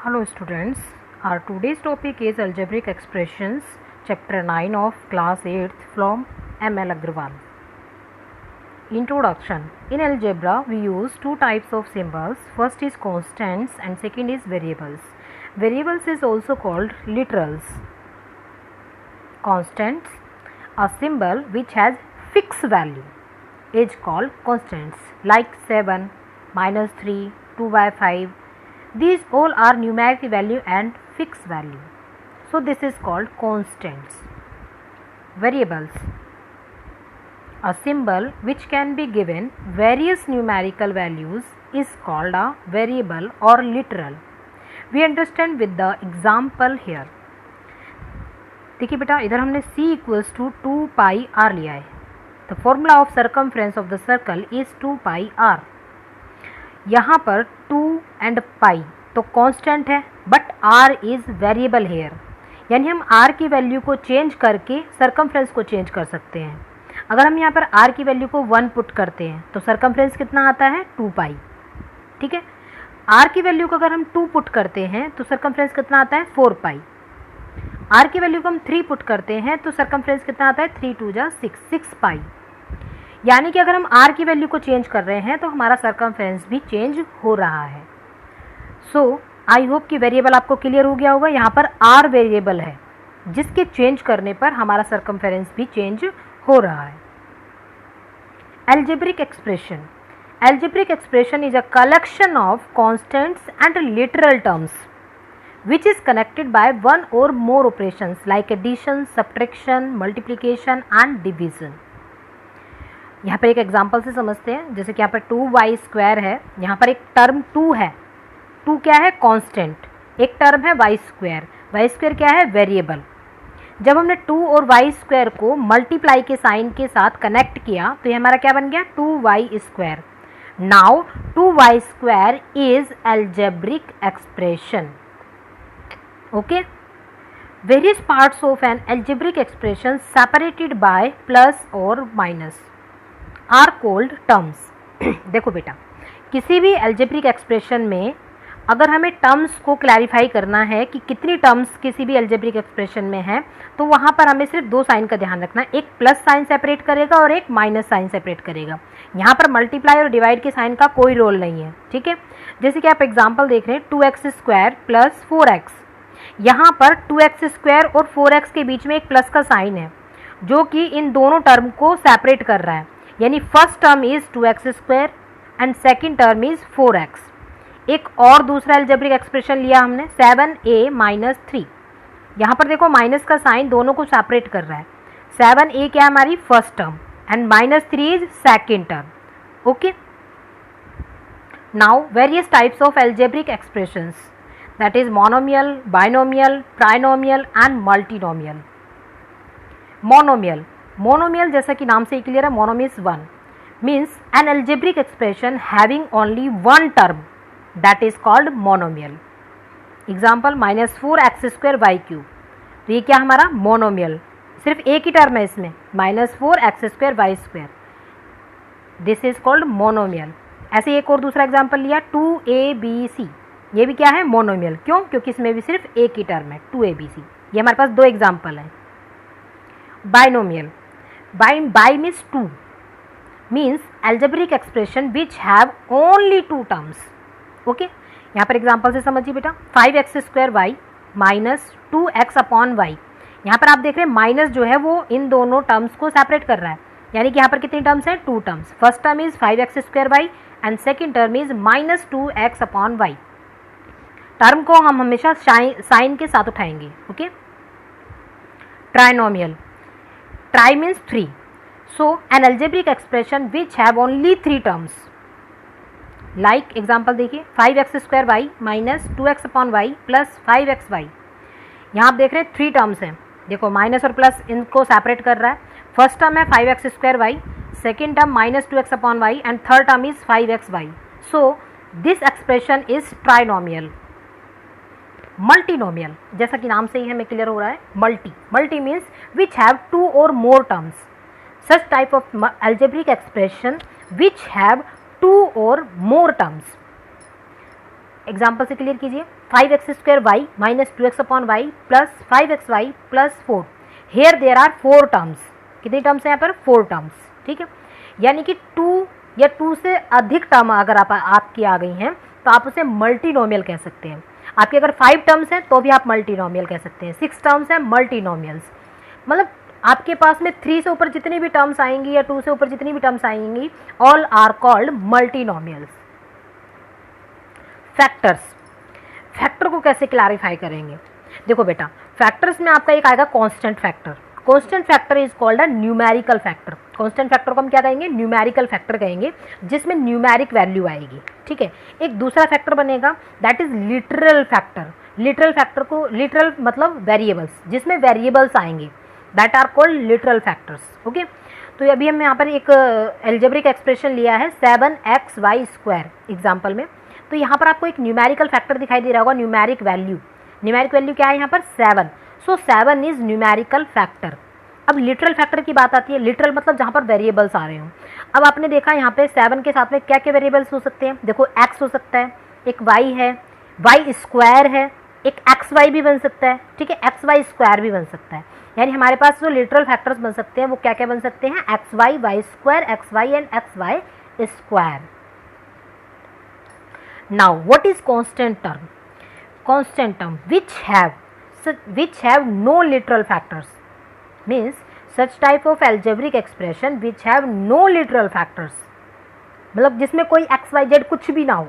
Hello students, our today's topic is algebraic expressions, chapter 9 of class 8th from ML Agrawal. Introduction. In algebra we use two types of symbols. First is constants and second is variables. Variables is also called literals. Constants, a symbol which has fixed value, is called constants, like 7, -3, 2/5. These all are numeric value and fixed value. So this is called constants. Variables, a symbol which can be given various numerical values is called a variable or literal. We understand with the example here. देखिए बेटा, इधर हमने c equals to 2 pi r लिया है. The formula of circumference of the circle is 2 pi r. यहाँ पर 2 and pi तो constant है, but r is variable here, यानी हम r की वैल्यू को चेंज करके सरकमफ्रेंस को चेंज कर सकते हैं. अगर हम यहाँ पर r की वैल्यू को 1 पुट करते हैं तो सरकमफ्रेंस कितना आता है 2 पाई. ठीक है, r की वैल्यू को अगर हम 2 पुट करते हैं तो सरकमफ्रेंस कितना आता है 4 पाई. r की वैल्यू को हम 3 पुट करते हैं तो सरकमफ्रेंस कितना आता है 3 2 जा 6 पाई. यानी कि अगर हम r की वैल्यू को चेंज कर रहे हैं तो हमारा सरकमफ्रेंस भी चेंज हो रहा है. सो आई होप कि वेरिएबल आपको क्लियर हो गया होगा. यहाँ पर r वेरिएबल है जिसके चेंज करने पर हमारा सरकमफ्रेंस भी चेंज हो रहा है. Algebraic expression. Algebraic expression is a collection of constants and literal terms which is connected by one or more operations like addition, subtraction, multiplication and division. यहाँ पर एक एग्जाम्पल से समझते हैं. जैसे कि यहाँ पर 2y² है, यहाँ पर एक टर्म 2 है. 2 क्या है कांस्टेंट, एक टर्म है y². y² क्या है वेरिएबल. जब हमने 2 और y² को मल्टीप्लाई के साइन के साथ कनेक्ट किया तो ये हमारा क्या बन गया 2y². Now 2y² is algebraic expression. Okay, various parts of an algebraic expression separated by plus or minus are called terms. देखो बेटा, किसी भी algebraic expression में अगर हमें टर्म्स को क्लैरिफाई करना है कि कितनी टर्म्स किसी भी algebraic expression में है तो वहाँ पर हमें सिर्फ दो साइन का ध्यान रखना है. एक प्लस साइन सेपरेट करेगा और एक माइनस साइन सेपरेट करेगा. यहाँ पर मल्टीप्लाई और डिवाइड के साइन का कोई रोल नहीं है. ठीक है, जैसे कि आप एग्जाम्पल देख रहे हैं 2x² प्लस 4x. यहाँ पर 2x² और 4x के बीच में एक प्लस का साइन है जो कि इन दोनों टर्म को सेपरेट कर रहा है. यानी first term is 2x² and second term is 4x. एक और दूसरा अलजेब्रिक एक्सप्रेशन लिया हमने 7a - 3. यहाँ पर देखो माइनस का साइन दोनों को सेपरेट कर रहा है. 7a क्या है हमारी first term and -3 is second term. Okay, now various types of algebraic expressions, that is monomial, binomial, trinomial and multinomial. Monomial जैसा कि नाम से ही क्लियर है, monom is 1 means an algebraic expression having only one term, that is called monomial. Example -4x² y³. तो ये क्या हमारा monomial, सिर्फ एक ही टर्म है इसमें -4x² y². This is called monomial. ऐसे एक और दूसरा एग्जाम्पल लिया 2abc. ये भी क्या है मोनोमियल. क्यों? क्योंकि इसमें भी सिर्फ एक ही टर्म है 2abc. ये हमारे पास दो एग्जाम्पल हैं. Binomial. By means 2 means algebraic expression which have only 2 terms. Okay, यहाँ पर एग्जाम्पल से समझिए बेटा 5x² y - 2x/y. यहाँ पर आप देख रहे हैं माइनस जो है वो इन दोनों टर्म्स को सेपरेट कर रहा है. यानी कि यहाँ पर कितनी टर्म्स हैं 2 terms. First term is 5x² y and second term is -2x/y. Term को हम हमेशा साइन के साथ उठाएंगे. Okay, trinomial. Try means 3. So N algebraic expression which have only 3 terms. Like example देखिए 5x² y - 2x/y plus 5xy. यहाँ आप देख रहे हैं 3 टर्म्स हैं. देखो माइनस और प्लस इनको सेपरेट कर रहा है. फर्स्ट टर्म है 5x² y, second term -2x/y and third term is 5xy. So this expression is trinomial. Multinomial, जैसा कि नाम से ही हमें क्लियर हो रहा है multi means which have 2 or more terms. Such type of algebraic expression which have 2 or more terms. Example से clear कीजिए, 5x² minus 2x/y plus 5xy plus 4। Here there are 4 terms. कितनी टर्म्स हैं यहाँ पर? 4 terms, ठीक है। यानी कि 2 या 2 से अधिक टर्म अगर आपकी आ गई हैं तो आप उसे मल्टीनोमियल कह सकते हैं। आपके अगर 5 टर्म्स हैं तो भी आप मल्टीनोमियल कह सकते हैं, 6 टर्म्स हैं मल्टीनोमियल्स। मतलब आपके पास में 3 से ऊपर जितनी भी टर्म्स आएंगी या 2 से ऊपर जितनी भी टर्म्स आएंगी, all are called multinomials. Factors, factor को कैसे क्लैरिफाई करेंगे? देखो बेटा, फैक्टर्स में आपका एक आएगा constant factor. Constant factor is called a numerical factor. Constant factor को हम क्या कहेंगे? न्यूमेरिकल फैक्टर कहेंगे, जिसमें न्यूमेरिक वैल्यू आएगी, ठीक है। एक दूसरा फैक्टर बनेगा, that is literal factor. Literal factor को, लिटरल मतलब वेरिएबल्स, जिसमें वेरिएबल्स आएंगे, that are called literal factors, okay. तो अभी हम यहाँ पर एक एल्जेब्रिक एक्सप्रेशन लिया है 7xy² एग्जाम्पल में। तो यहाँ पर आपको एक न्यूमेरिकल फैक्टर दिखाई दे रहा होगा, न्यूमेरिक वैल्यू। न्यूमेरिक वैल्यू क्या है यहाँ पर? 7। सो 7 इज न्यूमेरिकल फैक्टर। अब लिटरल फैक्टर की बात आती है। लिटरल मतलब जहाँ पर वेरिएबल्स आ रहे हों। अब आपने देखा यहाँ पे 7 के साथ में क्या क्या वेरिएबल्स हो सकते हैं? देखो, x हो सकता है, एक y है, y² है, एक xy भी बन सकता है, ठीक है, xy² भी बन सकता है। यानी हमारे पास जो लिटरल फैक्टर्स बन सकते हैं वो क्या क्या बन सकते हैं? xy, y², xy and xy²। Now, what is constant term? Constant term which have no literal factors means such type of algebraic expression which have no literal factors, मतलब जिसमें कोई x y z कुछ भी ना हो,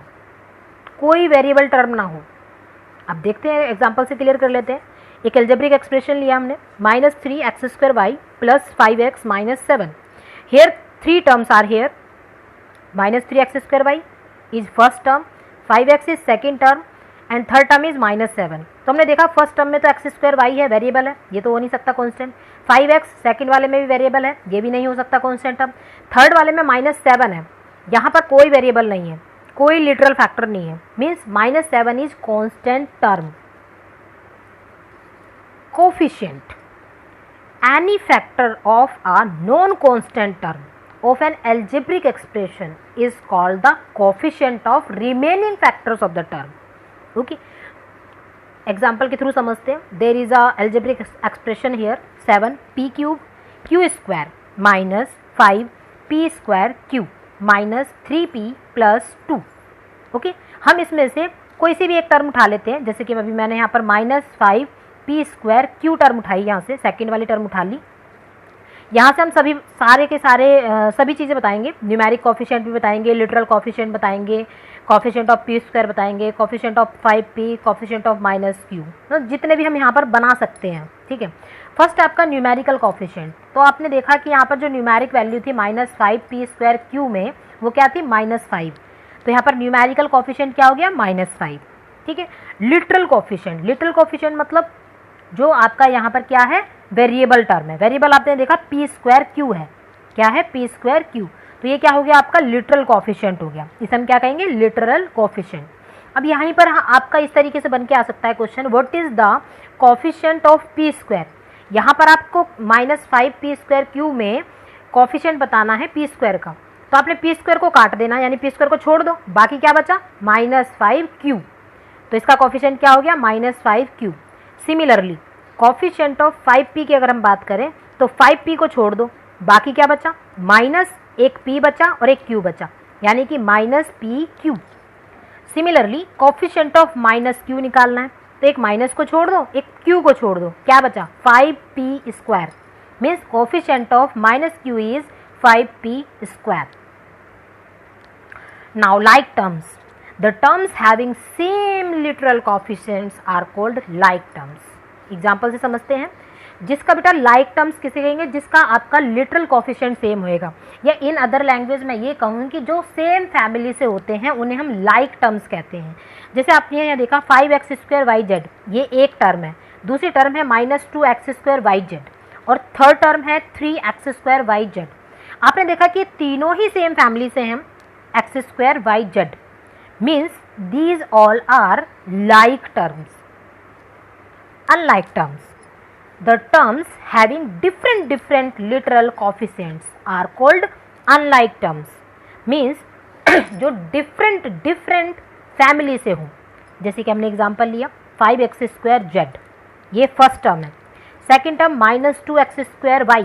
कोई variable term ना हो। अब देखते हैं, एग्जाम्पल से क्लियर कर लेते हैं। एक एल्जेब्रिक एक्सप्रेशन लिया हमने, -3x² plus 5x minus 7। Here 3 terms are here, -3x² is first term, 5x is second term and third term is -7। तो हमने देखा फर्स्ट टर्म में तो x² है, वेरिएबल है, ये तो हो नहीं सकता कांस्टेंट। 5x सेकेंड वाले में भी वेरिएबल है, ये भी नहीं हो सकता कांस्टेंट टर्म। थर्ड वाले में -7 है, यहाँ पर कोई वेरिएबल नहीं है, कोई लिटरल फैक्टर नहीं है, means -7 is constant term. Coefficient, any factor of a non constant term of an algebraic expression is called the coefficient of remaining factors of the term, okay। Example के through समझते हैं। There is a algebraic expression here 7p³ q² minus 5p² minus 3p plus 2, okay. हम इसमें से कोई सी भी एक term उठा लेते हैं, जैसे कि अभी मैंने यहाँ पर -5p² q टर्म उठाई, यहाँ से सेकेंड वाली टर्म उठा ली। यहाँ से हम सभी सारे के सारे सभी चीज़ें बताएंगे, न्यूमेरिक कॉफिशिएंट भी बताएंगे, लिटरल कॉफिशिएंट बताएंगे, कॉफिशिएंट ऑफ p² बताएंगे, coefficient of 5p, coefficient of -q, तो जितने भी हम यहाँ पर बना सकते हैं, ठीक है। फर्स्ट आपका न्यूमेरिकल कॉफिशिएंट, तो आपने देखा कि यहाँ पर जो न्यूमेरिक वैल्यू थी -5p² q में, वो क्या थी? -5। तो यहाँ पर न्यूमेरिकल कॉफिशिएंट क्या हो गया? -5, ठीक है। लिटरल कॉफिशिएंट, लिटरल कॉफिशिएंट मतलब जो आपका यहाँ पर क्या है? वेरिएबल टर्म है। वेरिएबल आपने देखा p² q है, क्या है? p² q, तो ये क्या हो गया? आपका लिटरल कॉफिशिएंट हो गया, इसे हम क्या कहेंगे? Literal coefficient. अब यहीं पर आपका इस तरीके से बन के आ सकता है question, what is the coefficient of p²। यहाँ पर आपको -5p² q में कॉफिशिएंट बताना है p² का, तो आपने p² को काट देना, यानी p² को छोड़ दो, बाकी क्या बचा? -5q, तो इसका कॉफिशिएंट क्या हो गया? -5q। Similarly coefficient of 5p की अगर हम बात करें तो 5p को छोड़ दो, बाकी क्या बचा? एक p बचा और एक q बचा, यानी कि -pq। Similarly coefficient of -q निकालना है, तो एक माइनस को छोड़ दो, एक q को छोड़ दो, क्या बचा? 5p², means coefficient of -q is 5p²। Now like terms, the terms having same literal coefficients are called like terms। Example से समझते हैं, जिसका बेटा लाइक टर्म्स किसे कहेंगे? जिसका आपका लिटरल कॉफिशिएंट सेम होएगा, या इन अदर लैंग्वेज में ये कहूँ कि जो सेम फैमिली से होते हैं उन्हें हम लाइक टर्म्स कहते हैं। जैसे आपने यहाँ देखा 5x²yz, ये एक टर्म है, दूसरी टर्म है -2x²yz और थर्ड टर्म है 3x²yz। आपने देखा कि तीनों ही सेम फैमिली से हैं, x²yz, means these all are like terms। Unlike terms, the terms having different literal coefficients are called unlike terms, means जो different family से हो, जैसे कि हमने एग्जांपल लिया 5x² z, ये फर्स्ट टर्म है। Second term -2x² y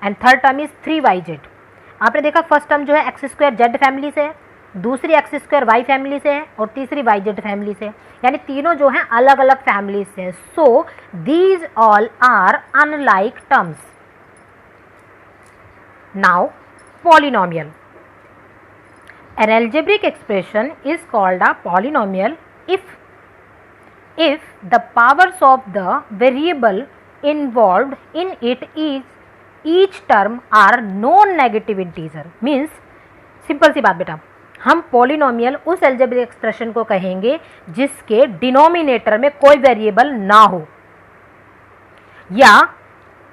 and third term is 3yz। आपने देखा फर्स्ट टर्म जो है x² z फैमिली से है, दूसरी x² y फैमिली से है और तीसरी yz फैमिली से है, यानी तीनों जो हैं अलग अलग फैमिली से हैं। So these all are unlike terms. Now polynomial. An algebraic expression is called a polynomial if the powers of the variable involved in it is each term are non-negative integer. Means simple सी बात बेटा, हम polynomial उस algebraic expression को कहेंगे जिसके denominator में कोई वेरिएबल ना हो या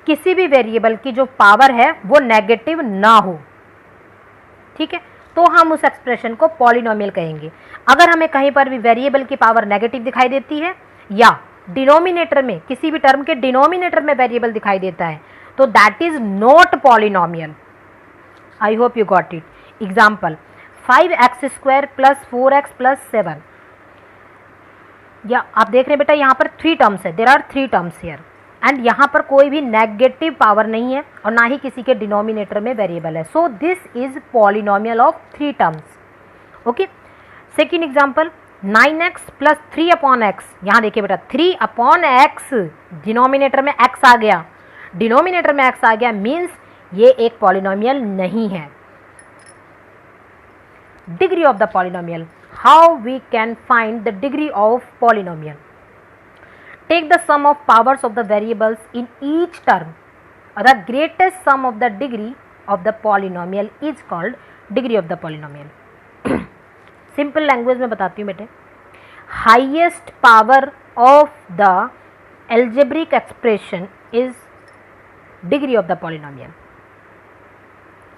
किसी भी वेरिएबल की जो पावर है वो नेगेटिव ना हो। ठीक है, तो हम उस एक्सप्रेशन को पॉलिनोमियल कहेंगे। अगर हमें कहीं पर भी वेरिएबल की पावर नेगेटिव दिखाई देती है या डिनोमिनेटर में किसी भी टर्म के डिनोमिनेटर में वेरिएबल दिखाई देता है तो that is not polynomial. I hope you got it. Example 5x² + 4x + 7, या आप देख रहे हैं बेटा यहाँ पर 3 टर्म्स है, there are 3 terms here and यहाँ पर कोई भी नेगेटिव पावर नहीं है और ना ही किसी के डिनोमिनेटर में वेरिएबल है। So this is polynomial of 3 terms. Okay, second example 9x + 3/x। यहाँ देखिए बेटा 3/x, डिनोमिनेटर में x आ गया, डिनोमिनेटर में x आ गया मीन्स ये एक पॉलिनोमियल नहीं है। Degree of the polynomial, how we can find the degree of polynomial? Take the sum of powers of the variables in each term, or the greatest sum of the degree of the polynomial is called degree of the polynomial. Simple language में बताती हूँ बेटे, highest power of the algebraic expression is degree of the polynomial.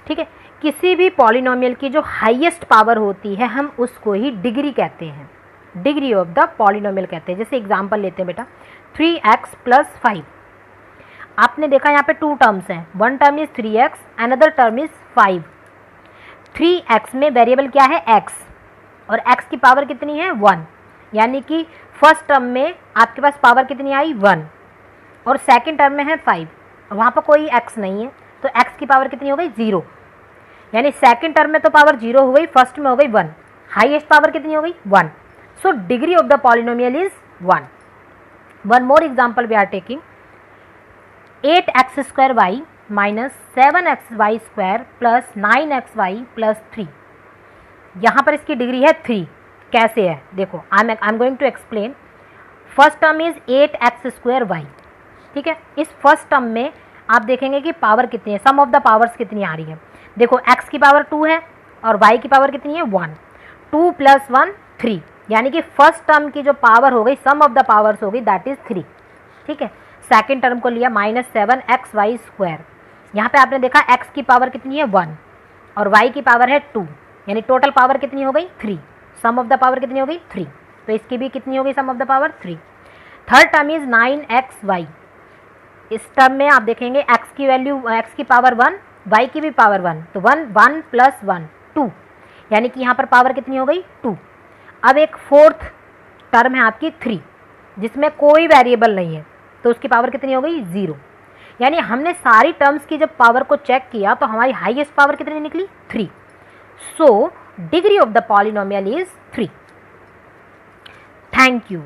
ठीक है, किसी भी polynomial की जो हाईएस्ट पावर होती है हम उसको ही डिग्री कहते हैं, डिग्री ऑफ द पॉलिनोमियल कहते हैं। जैसे एग्जांपल लेते हैं बेटा 3x + 5। आपने देखा यहाँ पे 2 टर्म्स हैं, one term is 3x, another term is 5। 3x में वेरिएबल क्या है x और x की पावर कितनी है 1, यानी कि फर्स्ट टर्म में आपके पास पावर कितनी आई 1 और सेकंड टर्म में है 5, वहाँ पर कोई x नहीं है तो x की पावर कितनी हो गई 0, यानी सेकंड टर्म में तो पावर 0 हो गई, फर्स्ट में हो गई 1, हाईएस्ट पावर कितनी हो गई 1। So degree of the polynomial is 1. One more example we are taking 8x² y - 7xy² + 9xy + 3। यहाँ पर इसकी डिग्री है 3। कैसे है देखो, I am going to explain. First term is 8x² y। ठीक है, इस फर्स्ट टर्म में आप देखेंगे कि पावर कितनी है, सम ऑफ द पावर्स कितनी आ रही है। देखो x की पावर 2 है और y की पावर कितनी है 1, 2 + 1 3, यानी कि फर्स्ट टर्म की जो पावर हो गई, सम ऑफ द पावर्स हो गई दैट इज 3। ठीक है, सेकंड टर्म को लिया -7xy²। यहाँ पे आपने देखा x की पावर कितनी है 1 और y की पावर है 2, यानी टोटल पावर कितनी हो गई 3, सम ऑफ द पावर कितनी हो गई 3, तो इसकी भी कितनी हो गई sum of the power 3। Third term is 9xy। इस टर्म में आप देखेंगे x की वैल्यू, x की पावर 1, y की भी पावर 1, तो 1 + 1 2, यानी कि यहाँ पर पावर कितनी हो गई 2। अब एक फोर्थ टर्म है आपकी 3 जिसमें कोई वेरिएबल नहीं है तो उसकी पावर कितनी हो गई 0, यानी हमने सारी टर्म्स की जब पावर को चेक किया तो हमारी हाईएस्ट पावर कितनी निकली 3। So degree of the polynomial is 3। Thank you.